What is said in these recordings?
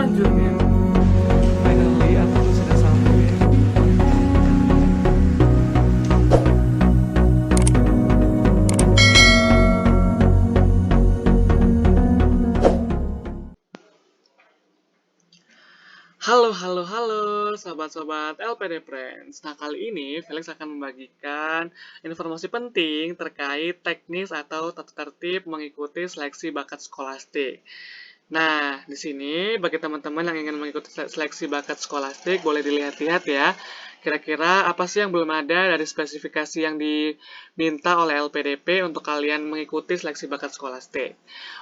selanjutnya. Finally, aku sudah sampai. Halo, sobat-sobat LPD Friends. Nah, kali ini Felix akan membagikan informasi penting terkait teknis atau tata tertib mengikuti seleksi bakat skolastik. Nah, di sini bagi teman-teman yang ingin mengikuti seleksi bakat skolastik, boleh dilihat-lihat ya. Kira-kira apa sih yang belum ada dari spesifikasi yang diminta oleh LPDP untuk kalian mengikuti seleksi bakat skolastik.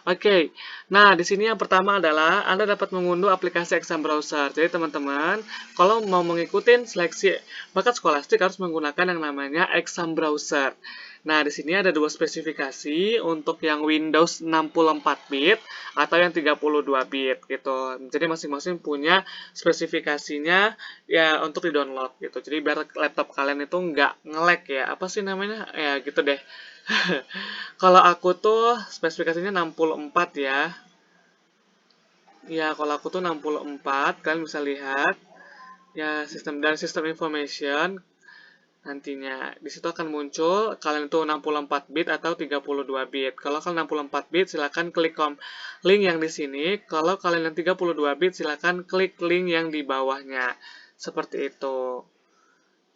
Oke, nah di sini yang pertama adalah Anda dapat mengunduh aplikasi Exam Browser. Jadi teman-teman, kalau mau mengikuti seleksi bakat skolastik harus menggunakan yang namanya Exam Browser. Nah, di sini ada dua spesifikasi untuk yang Windows 64-bit atau yang 32-bit gitu. Jadi masing-masing punya spesifikasinya ya untuk di-download gitu. Jadi biar laptop kalian itu nggak nge-lag ya. Apa sih namanya? Ya gitu deh. Kalau aku tuh spesifikasinya 64 ya. Ya, kalau aku tuh 64, kalian bisa lihat ya dari sistem information nantinya. Di situ akan muncul kalian itu 64 bit atau 32 bit. Kalau kalian 64 bit silakan klik link yang di sini. Kalau kalian yang 32 bit silakan klik link yang di bawahnya. Seperti itu.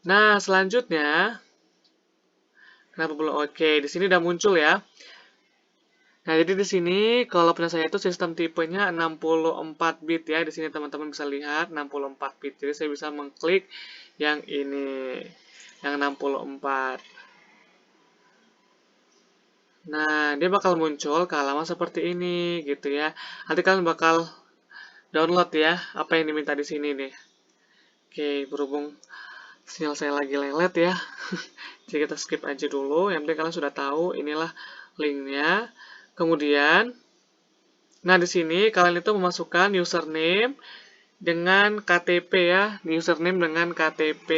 Nah, selanjutnya kenapa belum oke? Di sini udah muncul ya. Nah, jadi di sini kalau punya saya itu sistem tipenya 64 bit ya. Di sini teman-teman bisa lihat 64 bit. Jadi saya bisa mengklik yang ini, yang 64. Nah, dia bakal muncul ke halaman seperti ini gitu ya. Nanti kalian bakal download ya apa yang diminta di sini nih. Oke, berhubung sinyal saya lagi lelet ya. Jadi kita skip aja dulu. Yang penting kalian sudah tahu inilah linknya. Kemudian, nah di sini kalian itu memasukkan username dengan KTP ya. Username dengan KTP.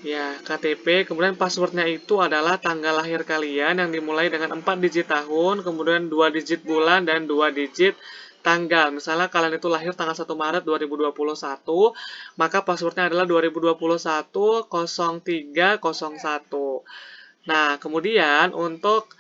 Ya, KTP, kemudian passwordnya itu adalah tanggal lahir kalian yang dimulai dengan 4 digit tahun, kemudian 2 digit bulan, dan 2 digit tanggal. Misalnya kalian itu lahir tanggal 1 Maret 2021, maka passwordnya adalah 2021 0301. Nah, kemudian untuk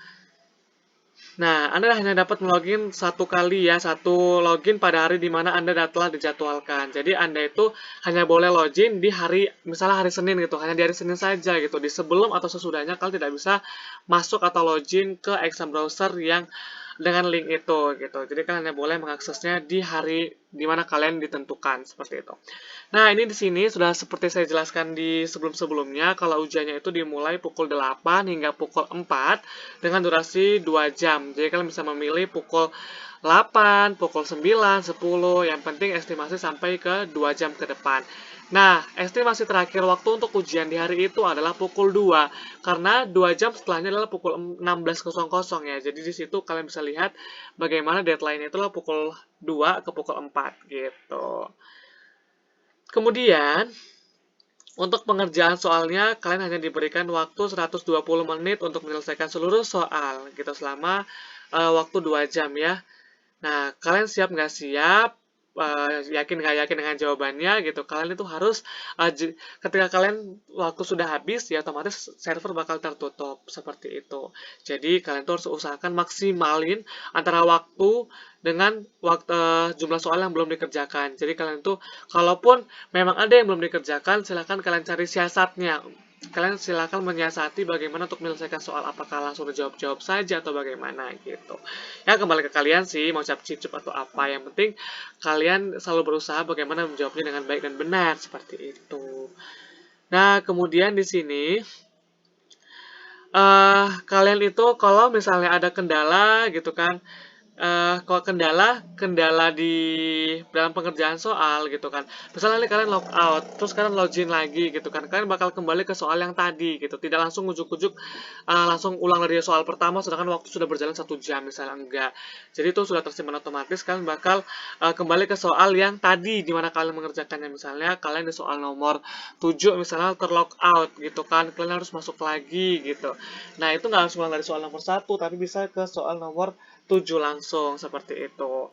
Anda hanya dapat melogin satu kali ya, satu login pada hari di mana Anda telah dijadwalkan. Jadi Anda itu hanya boleh login di hari, misalnya hari Senin gitu, hanya di hari Senin saja gitu. Di sebelum atau sesudahnya kalian tidak bisa masuk atau login ke exam browser yang dengan link itu gitu. Jadi kalian hanya boleh mengaksesnya di hari di mana kalian ditentukan seperti itu. Nah, ini di sini sudah seperti saya jelaskan di sebelum-sebelumnya, kalau ujiannya itu dimulai pukul 8 hingga pukul 4 dengan durasi 2 jam. Jadi kalian bisa memilih pukul 8, pukul 9, 10, yang penting estimasi sampai ke 2 jam ke depan. Nah, estimasi terakhir waktu untuk ujian di hari itu adalah pukul 2, karena 2 jam setelahnya adalah pukul 16.00 ya. Jadi di situ kalian bisa lihat bagaimana deadline-nya itulah pukul 2 ke pukul 4 gitu. Kemudian, untuk pengerjaan soalnya, kalian hanya diberikan waktu 120 menit untuk menyelesaikan seluruh soal gitu selama waktu 2 jam ya. Nah, kalian siap nggak siap? Yakin nggak yakin dengan jawabannya gitu? Kalian itu harus ketika kalian waktu sudah habis ya otomatis server bakal tertutup seperti itu. Jadi kalian tuh harus usahakan maksimalin antara waktu dengan jumlah soal yang belum dikerjakan. Jadi kalian tuh kalaupun memang ada yang belum dikerjakan, silahkan kalian cari siasatnya. Kalian silakan menyiasati bagaimana untuk menyelesaikan soal, apakah langsung dijawab-jawab saja atau bagaimana gitu. Ya kembali ke kalian sih mau cip-cip atau apa, yang penting kalian selalu berusaha bagaimana menjawabnya dengan baik dan benar seperti itu. Nah, kemudian di sini kalian itu kalau misalnya ada kendala gitu kan, kalau kendala di dalam pengerjaan soal gitu kan. Misalnya nih kalian log out, terus kalian login lagi gitu kan. Kalian bakal kembali ke soal yang tadi gitu. Tidak langsung ujuk-ujuk langsung ulang dari soal pertama sedangkan waktu sudah berjalan 1 jam misalnya, enggak. Jadi itu sudah tersimpan otomatis, kalian bakal kembali ke soal yang tadi di mana kalian mengerjakannya. Misalnya kalian di soal nomor 7 misalnya terlog out gitu kan. Kalian harus masuk lagi gitu. Nah, itu nggak harus ulang dari soal nomor 1 tapi bisa ke soal nomor 7 langsung seperti itu.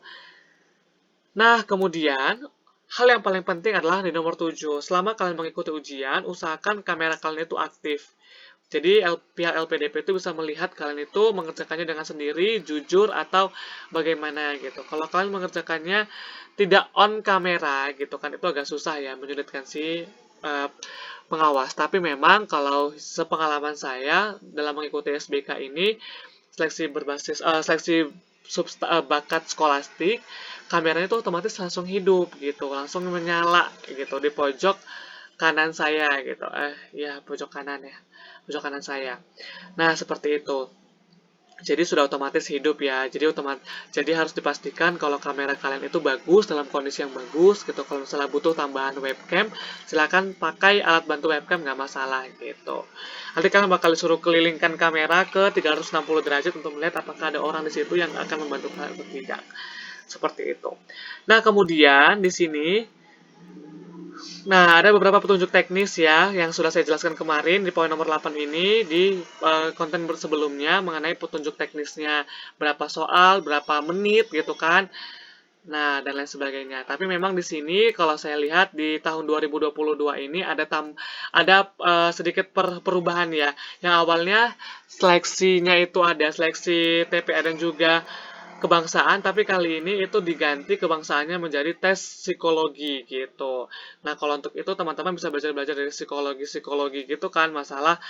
Nah, kemudian hal yang paling penting adalah di nomor 7. Selama kalian mengikuti ujian, usahakan kamera kalian itu aktif. Jadi pihak LPDP itu bisa melihat kalian itu mengerjakannya dengan sendiri, jujur, atau bagaimana gitu. Kalau kalian mengerjakannya tidak on kamera gitu kan, itu agak susah ya, menyulitkan si pengawas. Tapi memang kalau sepengalaman saya dalam mengikuti SBK ini, seleksi bakat skolastik, kameranya itu otomatis langsung hidup gitu, langsung menyala gitu di pojok kanan saya gitu. Ya pojok kanan ya, pojok kanan saya. Nah, seperti itu. Jadi sudah otomatis hidup ya. Jadi harus dipastikan kalau kamera kalian itu bagus, dalam kondisi yang bagus gitu. Kalau misalnya butuh tambahan webcam, silakan pakai alat bantu webcam, nggak masalah gitu. Nanti kalian bakal disuruh kelilingkan kamera ke 360 derajat untuk melihat apakah ada orang di situ yang akan membantu kalian atau tidak. Seperti itu. Nah, kemudian di sini ada beberapa petunjuk teknis ya yang sudah saya jelaskan kemarin di poin nomor 8 ini di konten sebelumnya mengenai petunjuk teknisnya, berapa soal, berapa menit gitu kan. Nah, dan lain sebagainya. Tapi memang di sini kalau saya lihat di tahun 2022 ini ada sedikit perubahan ya. Yang awalnya seleksinya itu ada seleksi TPA dan juga kebangsaan, tapi kali ini itu diganti kebangsaannya menjadi tes psikologi gitu. Nah, kalau untuk itu teman-teman bisa belajar-belajar dari psikologi gitu kan, masalah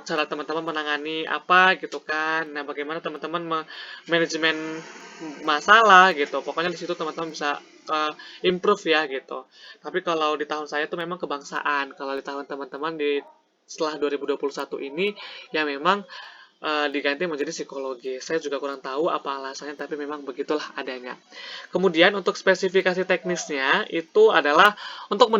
cara teman-teman menangani apa gitu kan. Nah, bagaimana teman-teman manajemen masalah gitu. Pokoknya di situ teman-teman bisa improve ya gitu. Tapi kalau di tahun saya itu memang kebangsaan. Kalau di tahun teman-teman setelah 2021 ini ya memang diganti menjadi psikologi. Saya juga kurang tahu apa alasannya, tapi memang begitulah adanya. Kemudian untuk spesifikasi teknisnya itu adalah untuk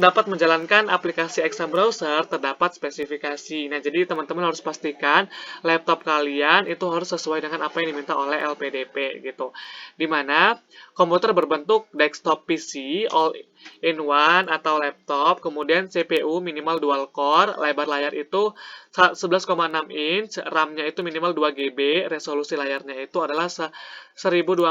dapat menjalankan aplikasi exam browser terdapat spesifikasi. Nah, jadi teman-teman harus pastikan laptop kalian itu harus sesuai dengan apa yang diminta oleh LPDP gitu. Dimana komputer berbentuk desktop PC all in one atau laptop, kemudian CPU minimal dual core, lebar layar itu 11,6 inch, RAM-nya itu minimal 2 GB, resolusi layarnya itu adalah 1024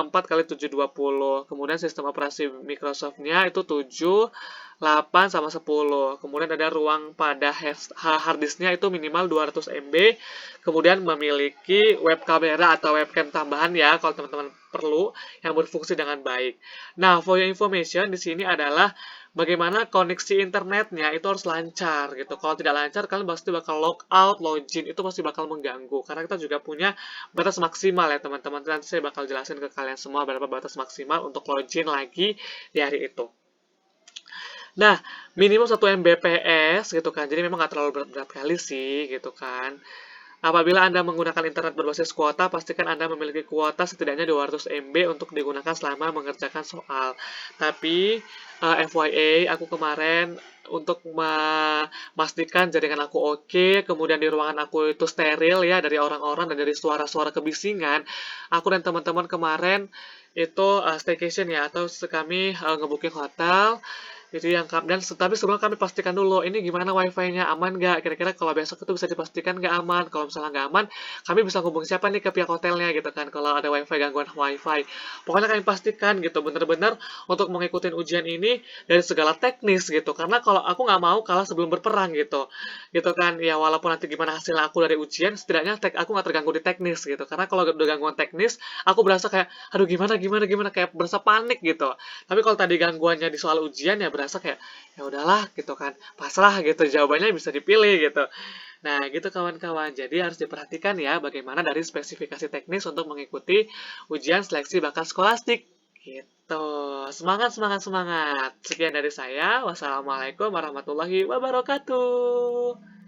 x 720. Kemudian sistem operasi Microsoft-nya itu 7, 8 sama 10. Kemudian ada ruang pada hard disk-nya itu minimal 200 MB. Kemudian memiliki web kamera atau webcam tambahan ya kalau teman-teman perlu yang berfungsi dengan baik. Nah, for your information di sini adalah bagaimana koneksi internetnya itu harus lancar gitu. Kalau tidak lancar, kalian pasti bakal logout, login, itu pasti bakal mengganggu. Karena kita juga punya batas maksimal ya teman-teman. Nanti saya bakal jelasin ke kalian semua berapa batas maksimal untuk login lagi di hari itu. Nah, minimum 1 Mbps gitu kan. Jadi memang nggak terlalu berat-berat kali sih gitu kan. Apabila Anda menggunakan internet berbasis kuota, pastikan Anda memiliki kuota setidaknya 200 MB untuk digunakan selama mengerjakan soal. Tapi, FYI, aku kemarin untuk memastikan jaringan aku oke, kemudian di ruangan aku itu steril ya dari orang-orang dan dari suara-suara kebisingan, aku dan teman-teman kemarin itu staycation ya, atau kami ngebooking hotel, itu yang dan tapi sebelum kami pastikan dulu ini gimana wifi-nya aman nggak, kira-kira kalau besok itu bisa dipastikan nggak aman. Kalau misalnya nggak aman, kami bisa ngubung siapa nih ke pihak hotelnya gitu kan kalau ada wifi, gangguan wifi. Pokoknya kami pastikan gitu bener-bener untuk mengikuti ujian ini dari segala teknis gitu, karena kalau aku nggak mau kalah sebelum berperang gitu kan ya. Walaupun nanti gimana hasil aku dari ujian, setidaknya aku nggak terganggu di teknis gitu, karena kalau udah gangguan teknis aku berasa kayak aduh gimana gimana gimana, kayak berasa panik gitu. Tapi kalau tadi gangguannya di soal ujian ya berasa kayak ya udahlah gitu kan, pasrah gitu, jawabannya bisa dipilih gitu. Nah, gitu kawan-kawan. Jadi harus diperhatikan ya bagaimana dari spesifikasi teknis untuk mengikuti ujian seleksi bakat skolastik. Gitu. Semangat, semangat, semangat. Sekian dari saya. Wassalamualaikum warahmatullahi wabarakatuh.